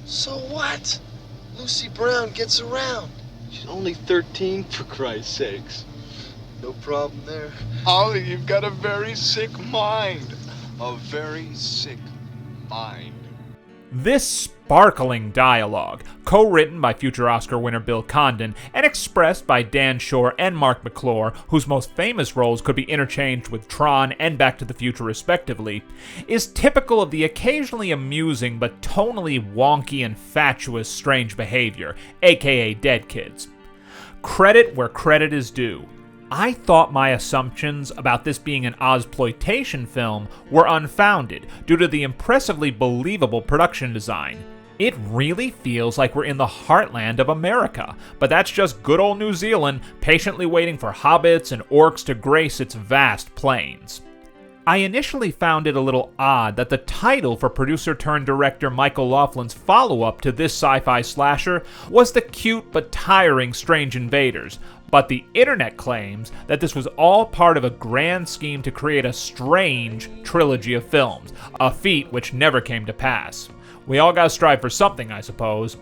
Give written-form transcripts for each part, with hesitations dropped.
So what? Lucy Brown gets around. She's only 13, for Christ's sakes. No problem there. Ollie, you've got a very sick mind. A very sick mind. This sparkling dialogue, co-written by future Oscar winner Bill Condon and expressed by Dan Shore and Mark McClure, whose most famous roles could be interchanged with Tron and Back to the Future respectively, is typical of the occasionally amusing but tonally wonky and fatuous strange behavior, aka Dead Kids. Credit where credit is due. I thought my assumptions about this being an Ozploitation film were unfounded due to the impressively believable production design. It really feels like we're in the heartland of America, but that's just good old New Zealand patiently waiting for hobbits and orcs to grace its vast plains. I initially found it a little odd that the title for producer-turned-director Michael Laughlin's follow-up to this sci-fi slasher was the cute but tiring Strange Invaders, but the internet claims that this was all part of a grand scheme to create a strange trilogy of films, a feat which never came to pass. We all gotta strive for something, I suppose.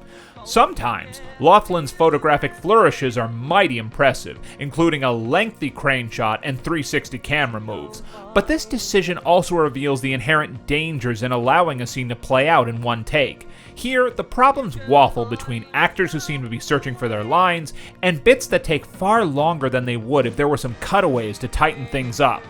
Sometimes, Laughlin's photographic flourishes are mighty impressive, including a lengthy crane shot and 360 camera moves, but this decision also reveals the inherent dangers in allowing a scene to play out in one take. Here, the problems waffle between actors who seem to be searching for their lines, and bits that take far longer than they would if there were some cutaways to tighten things up.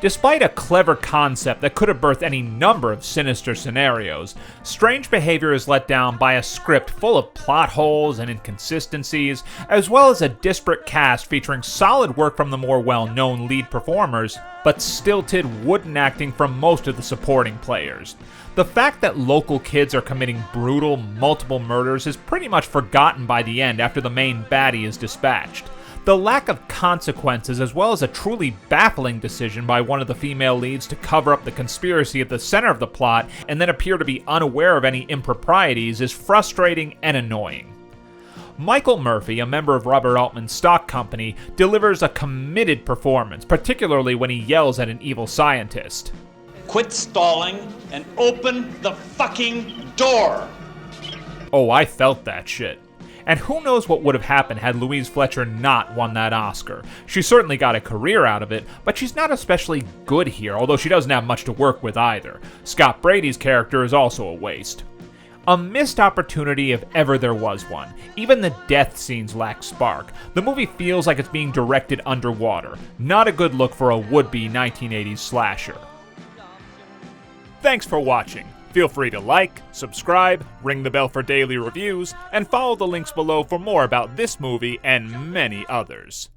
Despite a clever concept that could have birthed any number of sinister scenarios, Strange Behavior is let down by a script full of plot holes and inconsistencies, as well as a disparate cast featuring solid work from the more well-known lead performers, but stilted wooden acting from most of the supporting players. The fact that local kids are committing brutal, multiple murders is pretty much forgotten by the end after the main baddie is dispatched. The lack of consequences, as well as a truly baffling decision by one of the female leads to cover up the conspiracy at the center of the plot and then appear to be unaware of any improprieties, is frustrating and annoying. Michael Murphy, a member of Robert Altman's stock company, delivers a committed performance, particularly when he yells at an evil scientist. Quit stalling and open the fucking door! Oh, I felt that shit. And who knows what would have happened had Louise Fletcher not won that Oscar. She certainly got a career out of it, but she's not especially good here, although she doesn't have much to work with either. Scott Brady's character is also a waste. A missed opportunity if ever there was one. Even the death scenes lack spark. The movie feels like it's being directed underwater. Not a good look for a would-be 1980s slasher. Thanks for watching. Feel free to like, subscribe, ring the bell for daily reviews, and follow the links below for more about this movie and many others.